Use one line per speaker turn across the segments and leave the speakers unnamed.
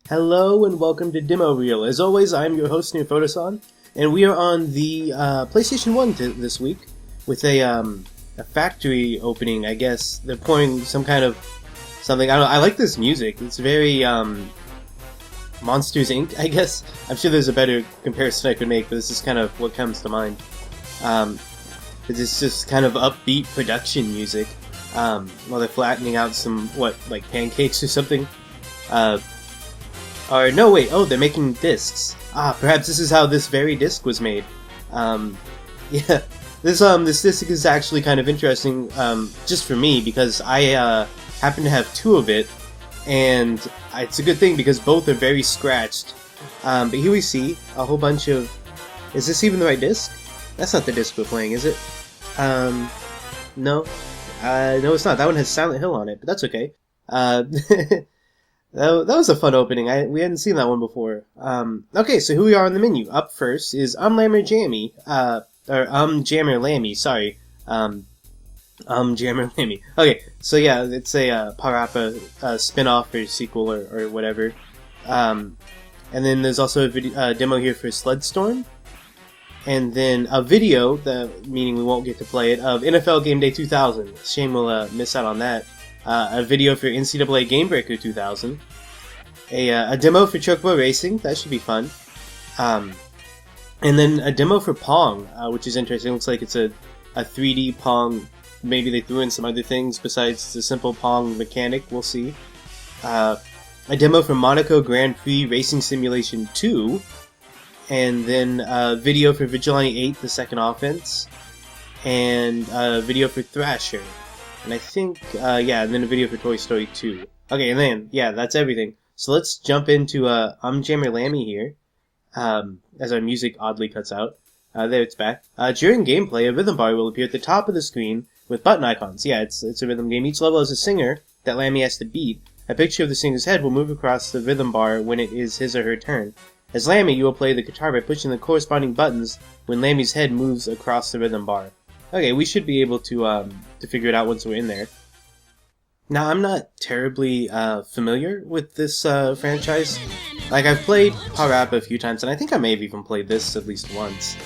Hello and welcome to Demo Reel. As always, I'm your host Nearphotison, and we are on the PlayStation 1 this week with a factory opening. I guess they're pouring some kind of something. I don't know. I like this music. It's very Monsters Inc. I guess. I'm sure there's a better comparison I could make, but this is kind of what comes to mind. It's just kind of upbeat production music while they're flattening out some like pancakes or something. Or no, wait. Oh, they're making discs. Perhaps this is how this very disc was made. Yeah, this disc is actually kind of interesting, just for me because I happen to have two of it, and it's a good thing because both are very scratched. But here we see a whole bunch of. Is this even the right disc? That's not the disc we're playing, is it? No. No, it's not. That one has Silent Hill on it, but that's okay. That was a fun opening. We hadn't seen that one before. Okay, so who we are on the menu. Up first is Jammer Lammy, sorry. Jammer Lammy. Okay, so yeah, it's a Parappa spin-off or sequel or whatever. And then there's also a demo here for Sled Storm. And then a video, meaning we won't get to play it, of NFL Game Day 2000. Shame we'll miss out on that. A video for NCAA Game Breaker 2000, a demo for Chocobo Racing, that should be fun, and then a demo for Pong, which is interesting. It looks like it's a 3D Pong. Maybe they threw in some other things besides the simple Pong mechanic, we'll see. A demo for Monaco Grand Prix Racing Simulation 2, and then a video for Vigilante 8, the second offense, and a video for Thrasher. And I think, and then a video for Toy Story 2. Okay, and then, yeah, that's everything. So let's jump into Jammer Lammy here, as our music oddly cuts out. There, it's back. During gameplay, a rhythm bar will appear at the top of the screen with button icons. Yeah, it's a rhythm game. Each level has a singer that Lammy has to beat. A picture of the singer's head will move across the rhythm bar when it is his or her turn. As Lammy, you will play the guitar by pushing the corresponding buttons when Lammy's head moves across the rhythm bar. Okay, we should be able to figure it out once we're in there. Now, I'm not terribly familiar with this franchise. Like, I've played Parappa a few times, and I think I may have even played this at least once.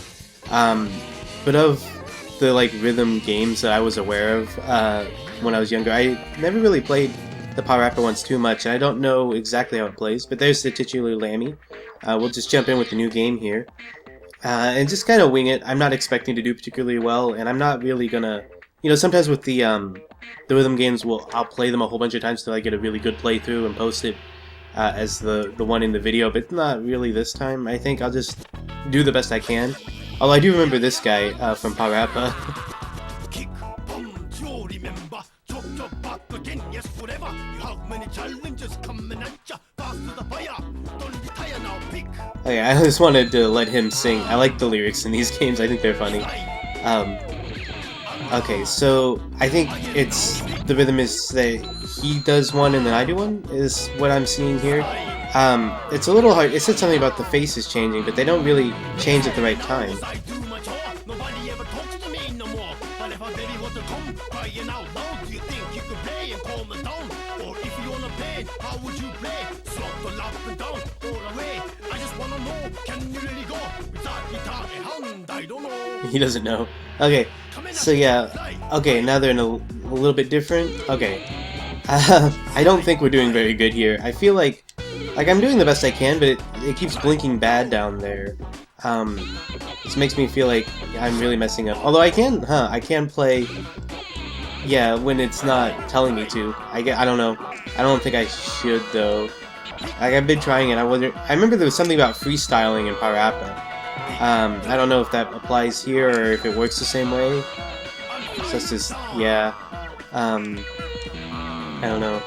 But of the, rhythm games that I was aware of when I was younger, I never really played the Parappa ones too much. I don't know exactly how it plays, but there's the titular Lammy. We'll just jump in with the new game here. And just kind of wing it. I'm not expecting to do particularly well, and I'm not really gonna... sometimes with the rhythm games, I'll play them a whole bunch of times till I get a really good playthrough and post it as the one in the video, but not really this time. I think I'll just do the best I can. Although I do remember this guy from Parappa. Okay, I just wanted to let him sing. I like the lyrics in these games. I think they're funny. Okay, so I think the rhythm is that he does one and then I do one, is what I'm seeing here. It's a little hard. It said something about the faces changing, but they don't really change at the right time. He doesn't know. Okay, so yeah. Okay, now they're in a little bit different. Okay. I don't think we're doing very good here. I feel like I'm doing the best I can, but it keeps blinking bad down there. This makes me feel like I'm really messing up. Although I can play, yeah, when it's not telling me to. I don't know. I don't think I should, though. I've been trying it. I remember there was something about freestyling in Parappa. I don't know if that applies here or if it works the same way. So it's just, yeah. I don't know.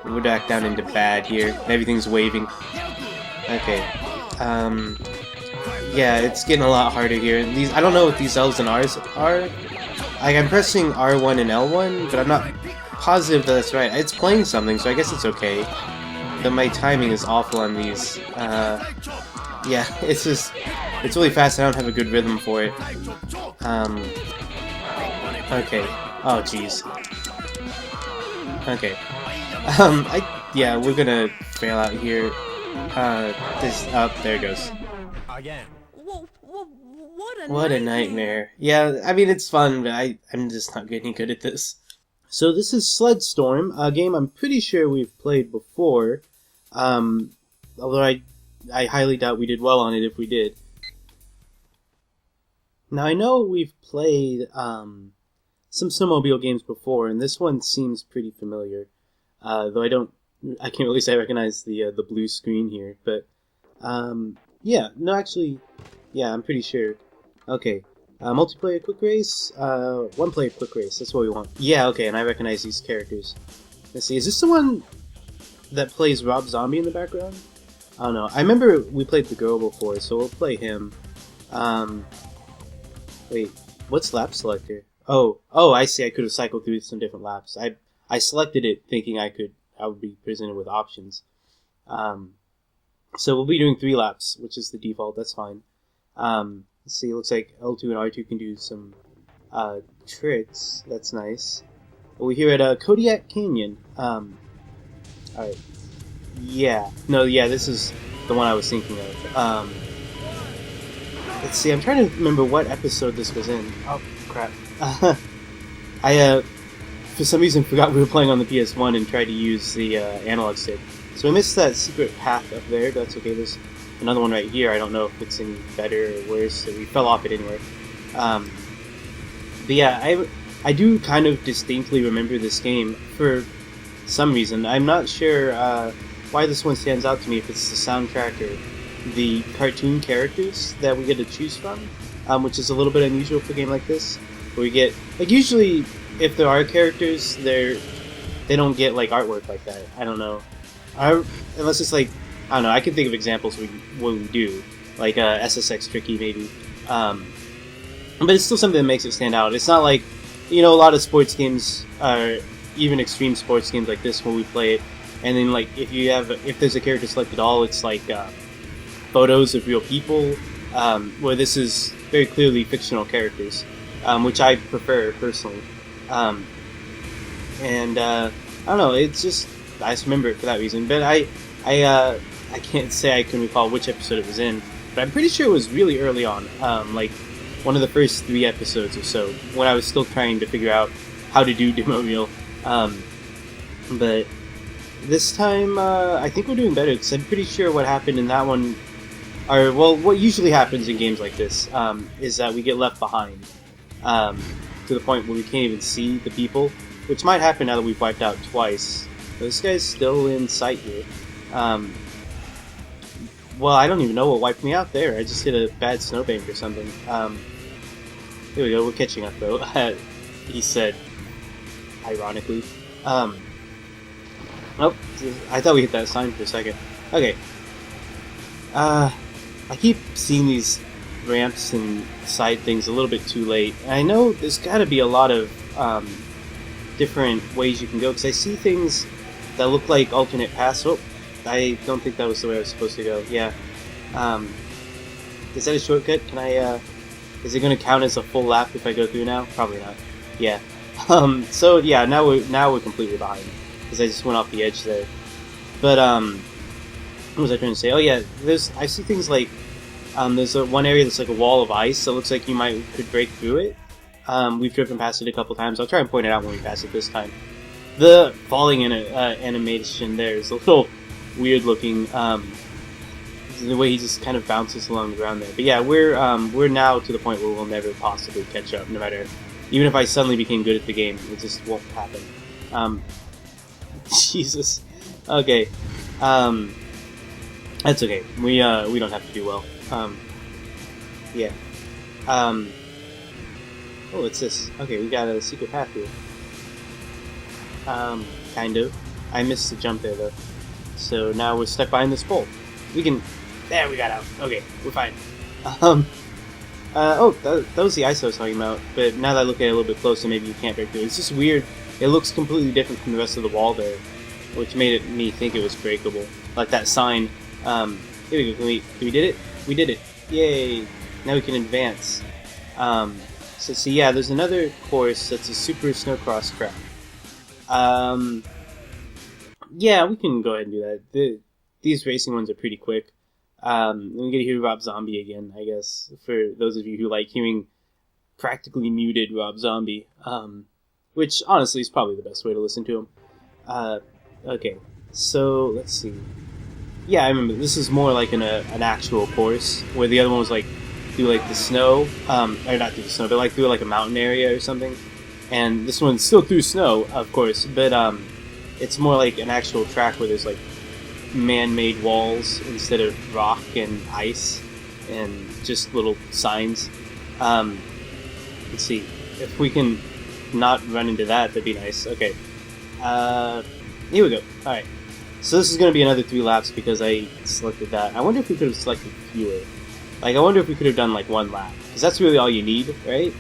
We're back down into bad here. Everything's waving. Okay. Yeah, it's getting a lot harder here. I don't know what these L's and R's are. I'm pressing R1 and L1, but I'm not positive that that's right. It's playing something, so I guess it's okay. But my timing is awful on these. Yeah, it's just It's really fast. I don't have a good rhythm for it. Okay. Oh, jeez. Okay. Yeah, we're gonna fail out here. There it goes. What a nightmare. Yeah, I mean, it's fun, but I'm just not getting good at this. So this is Sled Storm, a game I'm pretty sure we've played before. Although I highly doubt we did well on it if we did. Now, I know we've played some snowmobile games before, and this one seems pretty familiar. Though I can't really say I recognize the blue screen here, but yeah, no, actually, yeah, I'm pretty sure. Okay, multiplayer quick race, one player quick race, that's what we want. Yeah, okay, and I recognize these characters. Let's see, is this the one that plays Rob Zombie in the background? I don't know. I remember we played the girl before, so we'll play him. Wait, what's lap selector? Oh, I see. I could have cycled through some different laps. I selected it thinking I would be presented with options. So we'll be doing 3 laps, which is the default. That's fine. Let's see. It looks like L2 and R2 can do some tricks. That's nice. We're here at Kodiak Canyon. All right. Yeah. No. Yeah. This is the one I was thinking of. Let's see. I'm trying to remember what episode this was in. Oh crap. I for some reason forgot we were playing on the PS1 and tried to use the analog stick. So I missed that secret path up there, but that's okay. There's another one right here. I don't know if it's any better or worse, so we fell off it anyway. But yeah, I do kind of distinctly remember this game for some reason. I'm not sure why this one stands out to me, if it's the soundtrack or the cartoon characters that we get to choose from, which is a little bit unusual for a game like this. Where we get, like, usually if there are characters, they don't get like artwork like that. I don't know. Unless it's like, I don't know, I can think of examples where we do, like SSX Tricky maybe. But it's still something that makes it stand out. It's not like, you know, a lot of sports games, even extreme sports games like this, when we play it, and then like if there's a character selected all, it's like photos of real people, where this is very clearly fictional characters, which I prefer personally. And I don't know, it's just, I just remember it for that reason. But I can't say I can recall which episode it was in, but I'm pretty sure it was really early on, like one of the first 3 episodes or so, when I was still trying to figure out how to do demo reel. But this time, I think we're doing better, because I'm pretty sure what happened in that one, or well, what usually happens in games like this, is that we get left behind, to the point where we can't even see the people, which might happen now that we've wiped out twice. But this guy's still in sight here. Well, I don't even know what wiped me out there. I just hit a bad snowbank or something. Here we go, we're catching up though, he said, ironically. Oh, I thought we hit that sign for a second. Okay. I keep seeing these ramps and side things a little bit too late. And I know there's got to be a lot of different ways you can go, because I see things that look like alternate paths. Oh, I don't think that was the way I was supposed to go. Yeah. Is that a shortcut? Can I, is it going to count as a full lap if I go through now? Probably not. Yeah. So yeah, now we're completely behind, because I just went off the edge there. But what was I trying to say? Oh yeah, I see things like there's one area that's like a wall of ice that looks like you could break through it. We've driven past it a couple times. I'll try and point it out when we pass it this time. The falling animation there is a little weird looking. The way he just kind of bounces along the ground there. But yeah, we're now to the point where we'll never possibly catch up. No matter, even if I suddenly became good at the game, it just won't happen. Jesus. Okay. That's okay. We don't have to do well. Yeah. Oh, what's this? Okay, we got a secret path here. Kind of. I missed the jump there, though. So now we're stuck behind this pole. We can... There, we got out. Okay, we're fine. That was the ice I was talking about, but now that I look at it a little bit closer, maybe you can't break through. It's just weird. It looks completely different from the rest of the wall there, which made me think it was breakable. Like that sign. Here we go. We did it? We did it. Yay! Now we can advance. So see, yeah, there's another course that's a super snowcross track. Yeah, we can go ahead and do that. These racing ones are pretty quick. We get to hear Rob Zombie again, I guess, for those of you who like hearing practically muted Rob Zombie, which honestly is probably the best way to listen to him. Okay, so let's see. Yeah, I remember this is more like an actual course, where the other one was like through like the snow, or not through the snow, but like through like a mountain area or something. And this one's still through snow, of course, but it's more like an actual track where there's like man-made walls instead of rock and ice and just little signs. Let's see if we can not run into that. That'd be nice. Okay, here we go. All right. So this is going to be another 3 laps because I selected that. I wonder if we could have selected fewer. Like, I wonder if we could have done like 1 lap, because that's really all you need, right?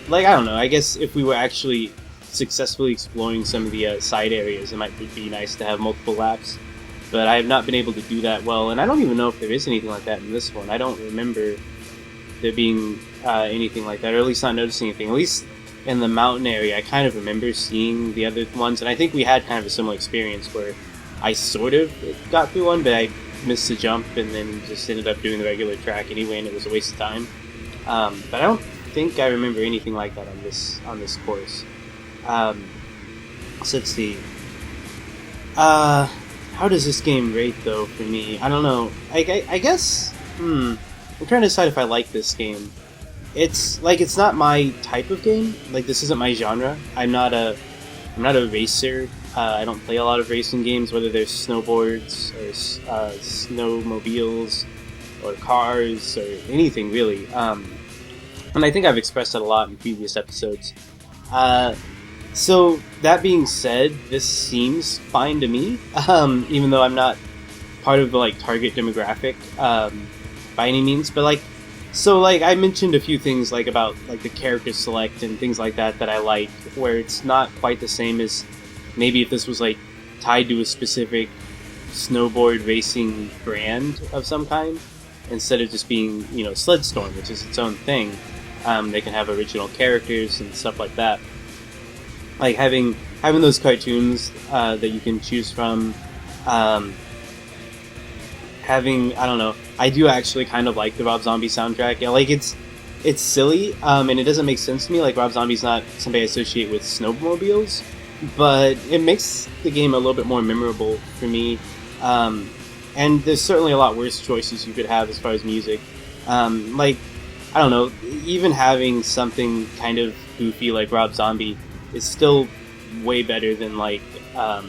Like, I don't know. I guess if we were actually successfully exploring some of the side areas, it might be nice to have multiple laps. But I have not been able to do that well, and I don't even know if there is anything like that in this one. I don't remember there being anything like that, or at least not noticing anything. At least in the mountain area, I kind of remember seeing the other ones, and I think we had kind of a similar experience where I sort of got through one, but I missed the jump and then just ended up doing the regular track anyway, and it was a waste of time. But I don't think I remember anything like that on this course. So let's see. How does this game rate though for me? I don't know. I guess. I'm trying to decide if I like this game. It's not my type of game. Like, this isn't my genre. I'm not a racer. I don't play a lot of racing games, whether they're snowboards or snowmobiles or cars or anything really. And I think I've expressed that a lot in previous episodes. So that being said, this seems fine to me, even though I'm not part of the like target demographic by any means. But I mentioned a few things like about like the character select and things like that I like, where it's not quite the same as maybe if this was like tied to a specific snowboard racing brand of some kind, instead of just being, you know, Sled Storm, which is its own thing. They can have original characters and stuff like that. Like having those cartoons that you can choose from. I don't know. I do actually kind of like the Rob Zombie soundtrack. Yeah, like it's silly, and it doesn't make sense to me. Like, Rob Zombie's not somebody I associate with snowmobiles, but it makes the game a little bit more memorable for me. And there's certainly a lot worse choices you could have as far as music. Like, I don't know, even having something kind of goofy like Rob Zombie is still way better than like a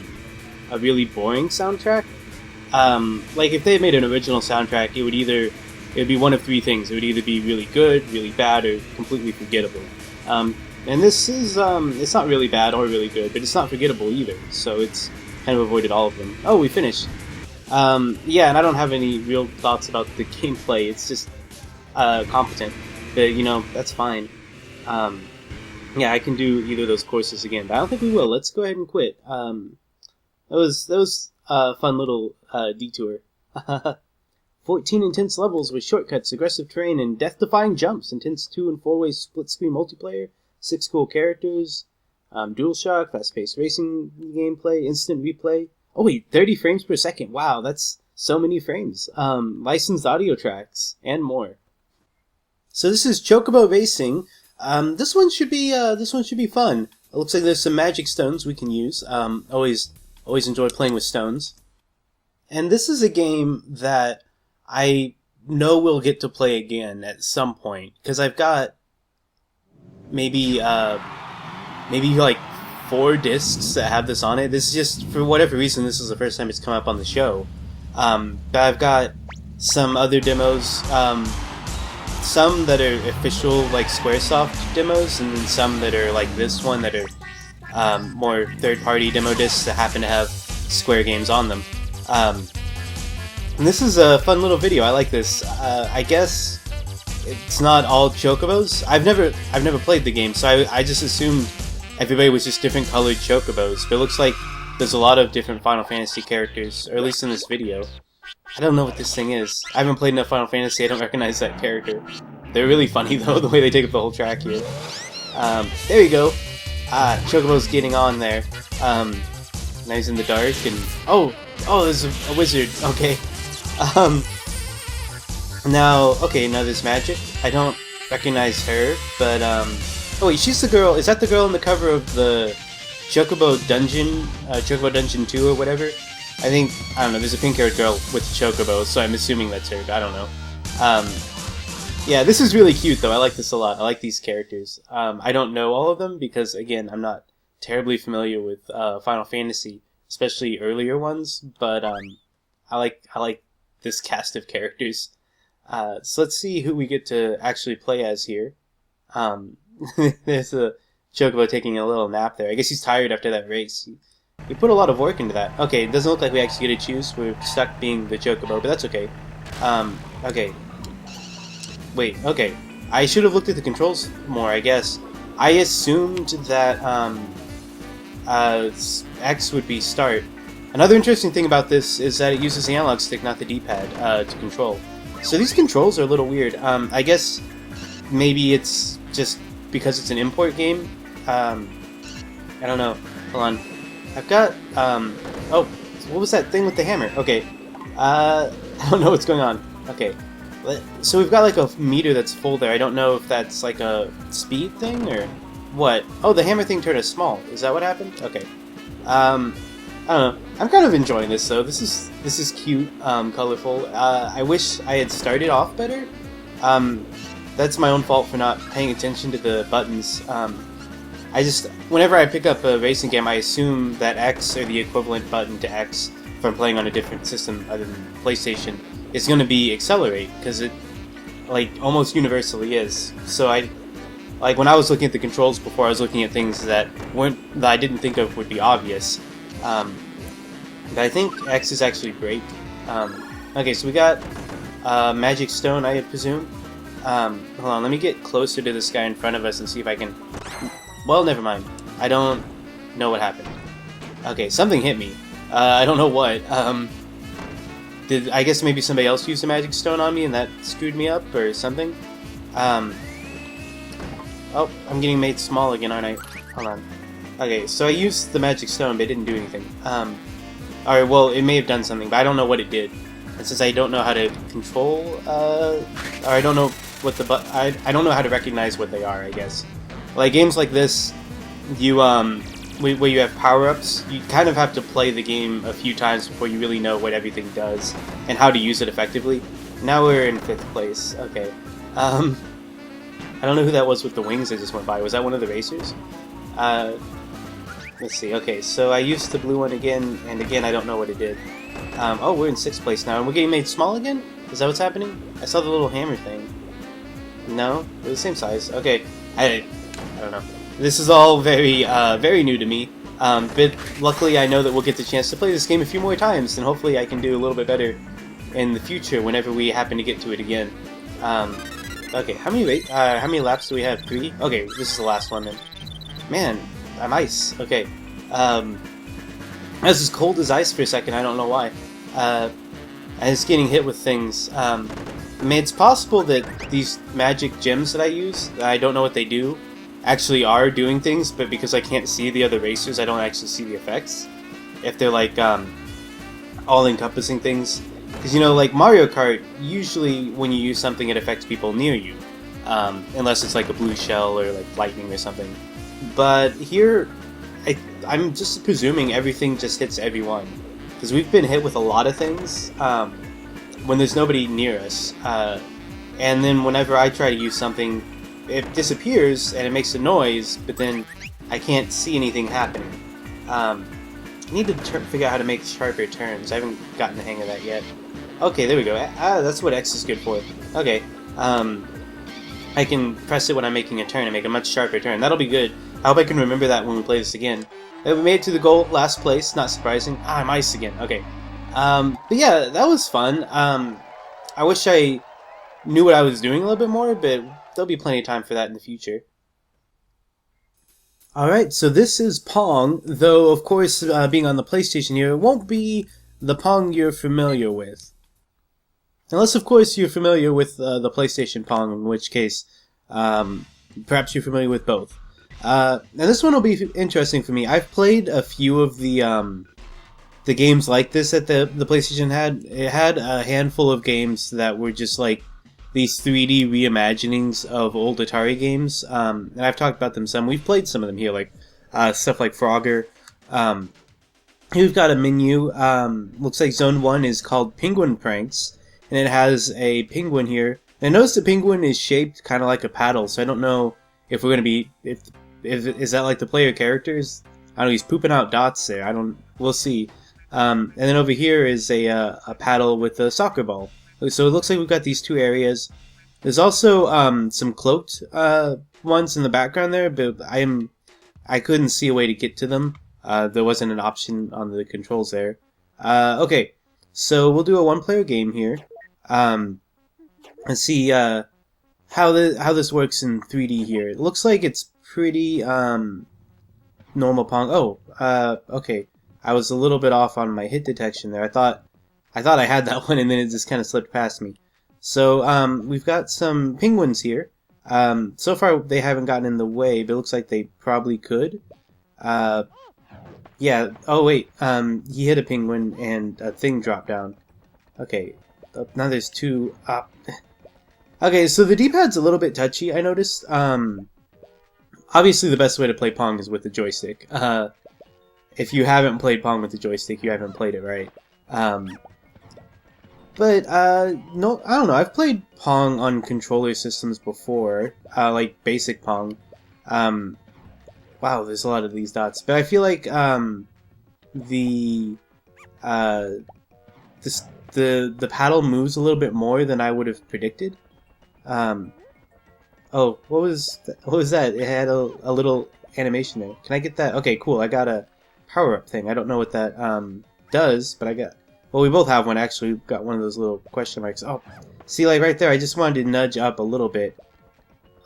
really boring soundtrack. Like, if they had made an original soundtrack, it would be one of 3 things. It would either be really good, really bad, or completely forgettable. And this is, it's not really bad or really good, but it's not forgettable either, so it's kind of avoided all of them. Oh, we finished. Yeah, and I don't have any real thoughts about the gameplay. It's just competent, but, you know, that's fine. Yeah, I can do either of those courses again, but I don't think we will. Let's go ahead and quit. That was a fun little detour. 14 intense levels with shortcuts, aggressive terrain, and death-defying jumps. Intense 2- and 4-way split-screen multiplayer. 6 cool characters. DualShock, fast-paced racing gameplay, instant replay. Oh wait, 30 frames per second. Wow, that's so many frames. Licensed audio tracks, and more. So this is Chocobo Racing. This one should be fun. It looks like there's some magic stones we can use. Always enjoy playing with stones. And this is a game that I know we'll get to play again at some point, because I've got maybe like 4 discs that have this on it. This is just, for whatever reason, this is the first time it's come up on the show. But I've got some other demos, some that are official, like Squaresoft demos, and then some that are like this one that are more third-party demo discs that happen to have Square games on them. And this is a fun little video. I like this. I guess it's not all Chocobos. I've never played the game, so I just assumed everybody was just different colored Chocobos. But it looks like there's a lot of different Final Fantasy characters, or at least in this video. I don't know what this thing is. I haven't played enough Final Fantasy, I don't recognize that character. They're really funny though, the way they take up the whole track here. There we go. Chocobo's getting on there. Now he's in the dark, and oh, there's a wizard. Okay. Now there's magic. I don't recognize her, but oh wait, she's the girl. Is that the girl on the cover of the Chocobo Dungeon, Chocobo Dungeon 2 or whatever? I don't know. There's a pink-haired girl with Chocobo, so I'm assuming that's her. I don't know. Yeah, this is really cute though. I like this a lot. I like these characters. I don't know all of them because, again, I'm not terribly familiar with Final Fantasy, especially earlier ones. But I like this cast of characters. So let's see who we get to actually play as here. There's a Chocobo taking a little nap there. I guess he's tired after that race. We put a lot of work into that. Okay, it doesn't look like we actually get to choose. We're stuck being the Chocobo, but that's okay. Okay. Wait, okay. I should have looked at the controls more, I guess. I assumed that X would be start. Another interesting thing about this is that it uses the analog stick, not the D-pad, to control. So these controls are a little weird. I guess maybe it's just because it's an import game. I don't know. Hold on. I've got, oh, what was that thing with the hammer? Okay. I don't know what's going on. Okay. So we've got like a meter that's full there. I don't know if that's like a speed thing or what. Oh, the hammer thing turned us small. Is that what happened? Okay. I don't know. I'm kind of enjoying this though. This is cute, colorful. I wish I had started off better. That's my own fault for not paying attention to the buttons. Whenever I pick up a racing game, I assume that X, or the equivalent button to X, if I'm playing on a different system other than PlayStation, is going to be accelerate, because it, like, almost universally is. So when I was looking at the controls before, I was looking at things that I didn't think of would be obvious. But I think X is actually brake. Okay, so we got Magic Stone, I presume. Hold on, let me get closer to this guy in front of us and see if I can... Well, never mind. I don't know what happened. Okay, something hit me. I don't know what. I guess maybe somebody else used a Magic Stone on me and that screwed me up or something? Oh, I'm getting made small again, aren't I? Hold on. Okay, so I used the Magic Stone, but it didn't do anything. Alright, well, it may have done something, but I don't know what it did. And since I don't know how to control, or I don't know what I don't know how to recognize what they are, I guess. Like, games like this, where you have power-ups, you kind of have to play the game a few times before you really know what everything does and how to use it effectively. Now we're in 5th place. Okay. I don't know who that was with the wings that just went by. Was that one of the racers? Let's see. Okay, so I used the blue one again, and again I don't know what it did. Oh, we're in 6th place now, and we're getting made small again? Is that what's happening? I saw the little hammer thing. No? They're the same size. Okay. I don't know. This is all very, very new to me, but luckily I know that we'll get the chance to play this game a few more times, and hopefully I can do a little bit better in the future whenever we happen to get to it again. Okay, how many laps do we have? 3? Okay, this is the last one then. Man, I'm ice. Okay. I was as cold as ice for a second, I don't know why. And it's getting hit with things. I mean, it's possible that these magic gems that I use, I don't know what they do, actually are doing things, but because I can't see the other racers, I don't actually see the effects. If they're like all-encompassing things. Because, you know, like Mario Kart, usually when you use something it affects people near you. Unless it's like a blue shell or like lightning or something. But here, I'm just presuming everything just hits everyone. Because we've been hit with a lot of things when there's nobody near us. And then whenever I try to use something, it disappears and it makes a noise, but then I can't see anything happening. I need to figure out how to make sharper turns. I haven't gotten the hang of that yet. Okay, there we go. That's what X is good for. Okay. I can press it when I'm making a turn and make a much sharper turn. That'll be good. I hope I can remember that when we play this again. We made it to the goal, last place. Not surprising. I'm ice again. Okay. But yeah, that was fun. I wish I knew what I was doing a little bit more, but there'll be plenty of time for that in the future. Alright, so this is Pong, though of course being on the PlayStation here, it won't be the Pong you're familiar with. Unless, of course, you're familiar with the PlayStation Pong, in which case, perhaps you're familiar with both. Now this one will be interesting for me. I've played a few of the games like this that the PlayStation had. It had a handful of games that were just like these 3D reimaginings of old Atari games, and I've talked about them some. We've played some of them here, like stuff like Frogger. Here we've got a menu. Looks like Zone 1 is called Penguin Pranks, and it has a penguin here. And notice the penguin is shaped kind of like a paddle, so I don't know if we're going to be... If is that like the player characters? I don't know, he's pooping out dots there. We'll see. And then over here is a paddle with a soccer ball. So it looks like we've got these two areas. There's also some cloaked ones in the background there, but I couldn't see a way to get to them. There wasn't an option on the controls there. Okay, so we'll do a one-player game here. Let's see how this works in 3D here. It looks like it's pretty normal Pong. Oh, okay. I was a little bit off on my hit detection there. I thought I had that one, and then it just kind of slipped past me. So we've got some penguins here. So far they haven't gotten in the way, but it looks like they probably could. Yeah. Oh wait. He hit a penguin, and a thing dropped down. Okay. Now there's two up. Okay, so the D-pad's a little bit touchy, I noticed. Obviously the best way to play Pong is with the joystick. If you haven't played Pong with the joystick, you haven't played it right. But no, I don't know. I've played Pong on controller systems before, like basic Pong. Wow, there's a lot of these dots. But I feel like the paddle moves a little bit more than I would have predicted. Oh, what was that? It had a little animation there. Can I get that? Okay, cool. I got a power-up thing. I don't know what that does, but I got... Well, we both have one, actually. We've got one of those little question marks. Oh, see, like, right there, I just wanted to nudge up a little bit.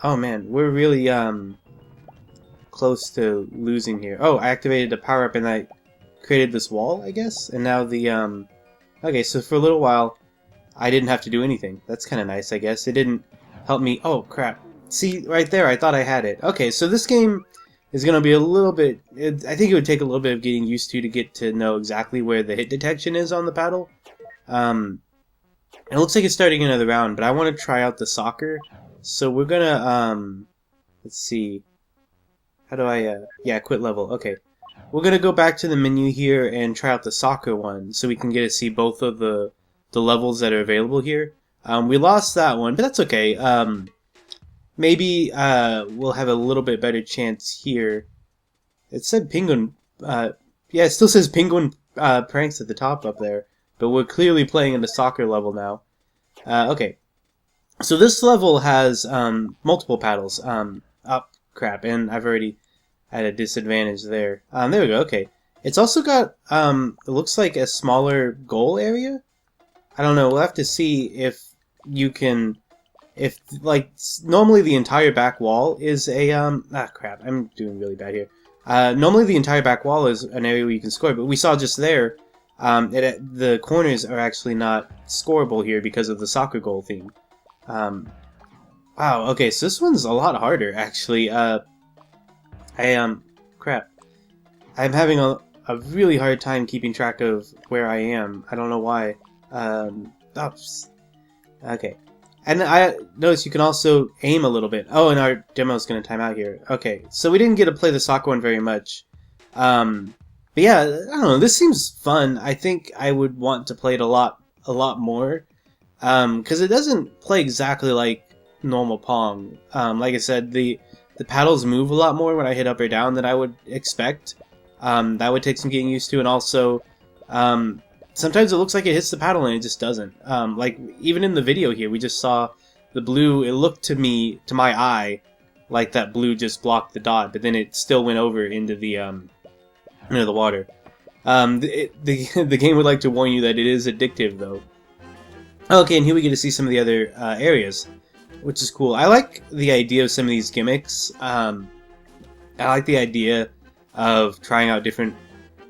Oh, man, we're really close to losing here. Oh, I activated the power-up, and I created this wall, I guess? And now the... Okay, so for a little while, I didn't have to do anything. That's kind of nice, I guess. It didn't help me... Oh, crap. See, right there, I thought I had it. Okay, so this game is going to be a little bit... I think it would take a little bit of getting used to get to know exactly where the hit detection is on the paddle. It looks like it's starting another round, but I want to try out the soccer. So we're going to... let's see. How do I... yeah, quit level. Okay. We're going to go back to the menu here and try out the soccer one, so we can get to see both of the levels that are available here. We lost that one, but that's okay. Maybe we'll have a little bit better chance here. It said penguin... yeah, it still says penguin pranks at the top up there, but we're clearly playing in the soccer level now. Okay. So this level has multiple paddles. Oh, crap, and I've already... at a disadvantage there. There we go, okay. It's also got, it looks like a smaller goal area? I don't know, we'll have to see if you can, if, like, normally the entire back wall is a, crap, I'm doing really bad here. Normally the entire back wall is an area where you can score, but we saw just there, the corners are actually not scoreable here because of the soccer goal theme. Wow, okay, so this one's a lot harder, actually. Crap. I'm having a really hard time keeping track of where I am. I don't know why. Oops. Okay. And I notice you can also aim a little bit. Oh, and our demo's gonna time out here. Okay, so we didn't get to play the soccer one very much. But yeah, I don't know, this seems fun. I think I would want to play it a lot more. Because it doesn't play exactly like normal Pong. Like I said, the paddles move a lot more when I hit up or down than I would expect. That would take some getting used to, and also sometimes it looks like it hits the paddle and it just doesn't. Like even in the video here, we just saw the blue. It looked to my eye, like that blue just blocked the dot, but then it still went over into the the water. The game would like to warn you that it is addictive, though. Okay, and here we get to see some of the other areas, which is cool. I like the idea of some of these gimmicks. I like the idea of trying out different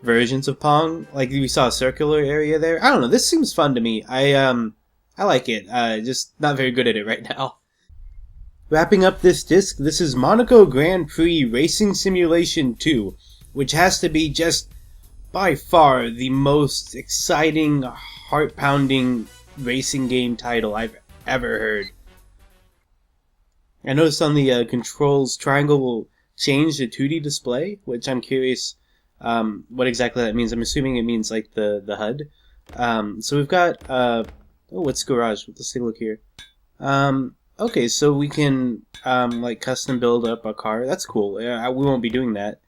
versions of Pong. Like we saw a circular area there. I don't know. This seems fun to me. I I like it. Just not very good at it right now. Wrapping up this disc, this is Monaco Grand Prix Racing Simulation 2, which has to be just by far the most exciting, heart-pounding racing game title I've ever heard. I noticed on the controls, triangle will change the 2D display, which I'm curious what exactly that means. I'm assuming it means like the HUD. So we've got, oh, what's garage? Let's take a look here. Okay, so we can like custom build up a car. That's cool. We won't be doing that.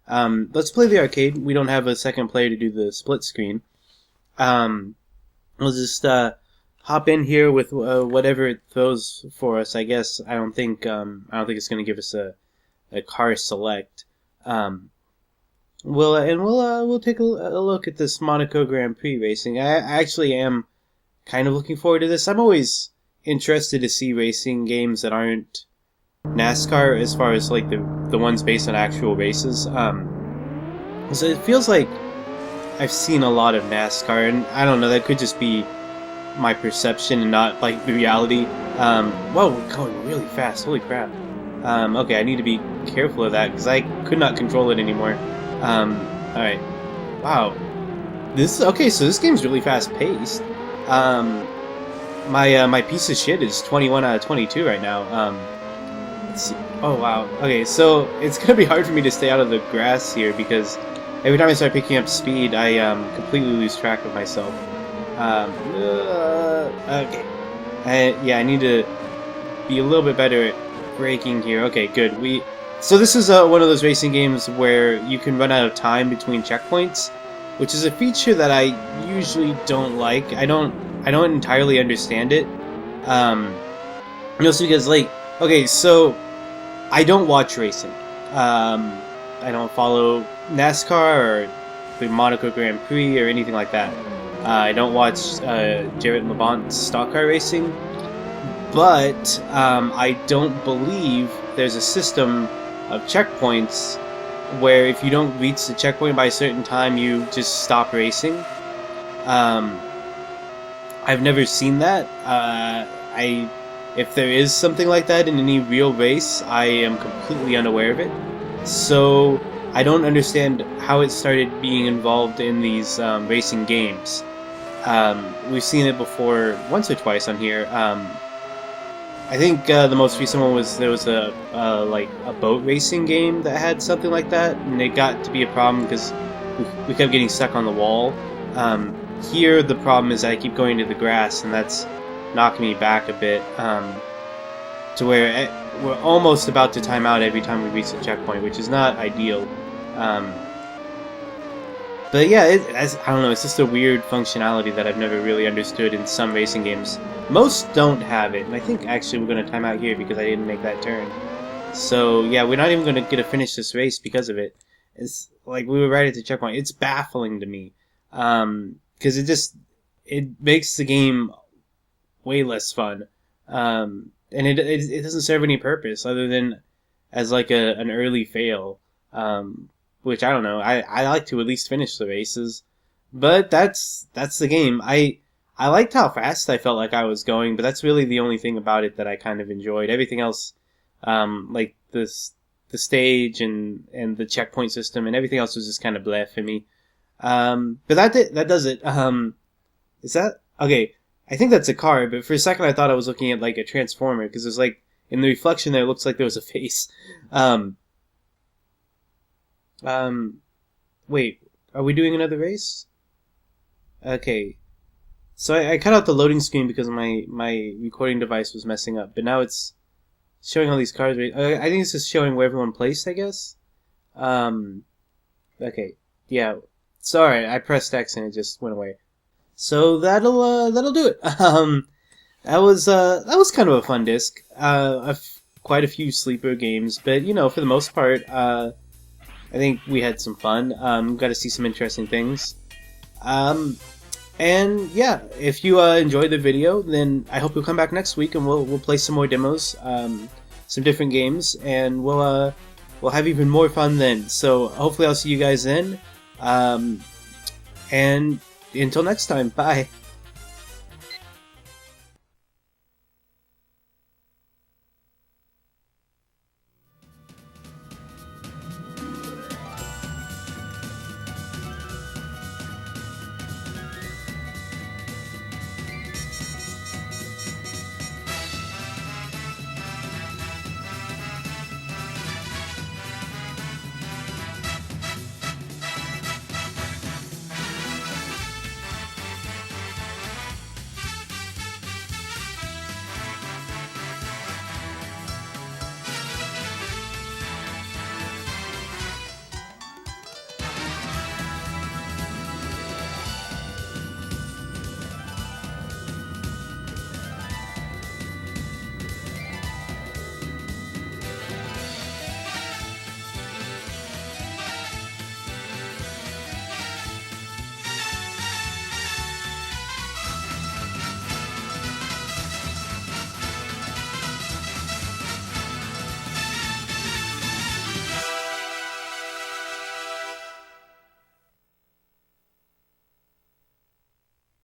Let's play the arcade. We don't have a second player to do the split screen. We'll just hop in here with whatever it throws for us. I guess I don't think it's going to give us a car select. We'll take a look at this Monaco Grand Prix racing. I actually am kind of looking forward to this. I'm always interested to see racing games that aren't NASCAR, as far as like the ones based on actual races. So it feels like I've seen a lot of NASCAR, and I don't know, that could just be my perception and not like the reality. Whoa, we're going really fast, holy crap. Okay, I need to be careful of that because I could not control it anymore. Alright. Wow. Okay, so this game's really fast paced. My piece of shit is 21 out of 22 right now. Let's see. Oh wow. Okay, so it's gonna be hard for me to stay out of the grass here because every time I start picking up speed, I completely lose track of myself. Okay. I need to be a little bit better at braking here. Okay, good. So this is one of those racing games where you can run out of time between checkpoints, which is a feature that I usually don't like. I don't entirely understand it. Mostly because, like, okay, so I don't watch racing. I don't follow NASCAR or the Monaco Grand Prix or anything like that. I don't watch Jarrett Labonte's stock car racing, but I don't believe there's a system of checkpoints where if you don't reach the checkpoint by a certain time, you just stop racing. I've never seen that. If there is something like that in any real race, I am completely unaware of it. So I don't understand how it started being involved in these racing games. We've seen it before once or twice on here. I think the most recent one was there was a boat racing game that had something like that, and it got to be a problem because we kept getting stuck on the wall. Here the problem is I keep going to the grass, and that's knocking me back a bit to where we're almost about to time out every time we reach the checkpoint, which is not ideal. But yeah, I don't know, it's just a weird functionality that I've never really understood in some racing games. Most don't have it, and I think actually we're going to time out here because I didn't make that turn. So yeah, we're not even going to get to finish this race because of it. It's like we were right at the checkpoint. It's baffling to me. Because it makes the game way less fun. And it doesn't serve any purpose other than as like an early fail. Which I don't know. I like to at least finish the races. But that's the game. I liked how fast I felt like I was going, but that's really the only thing about it that I kind of enjoyed. Everything else, like the stage and the checkpoint system and everything else was just kind of bleh for me. But that does it. Is that okay? I think that's a car, but for a second I thought I was looking at like a transformer because there's like in the reflection there it looks like there was a face. Wait, are we doing another race? Okay. So I cut out the loading screen because my recording device was messing up, but now it's showing all these cars. I think it's just showing where everyone placed, I guess. Okay, yeah. Sorry, I pressed X and it just went away. So that'll do it. That was kind of a fun disc. Quite a few sleeper games, but you know, for the most part, I think we had some fun. Got to see some interesting things. And yeah, if you enjoyed the video, then I hope you'll come back next week and we'll play some more demos, some different games, and we'll have even more fun then. So hopefully I'll see you guys then. And until next time, bye.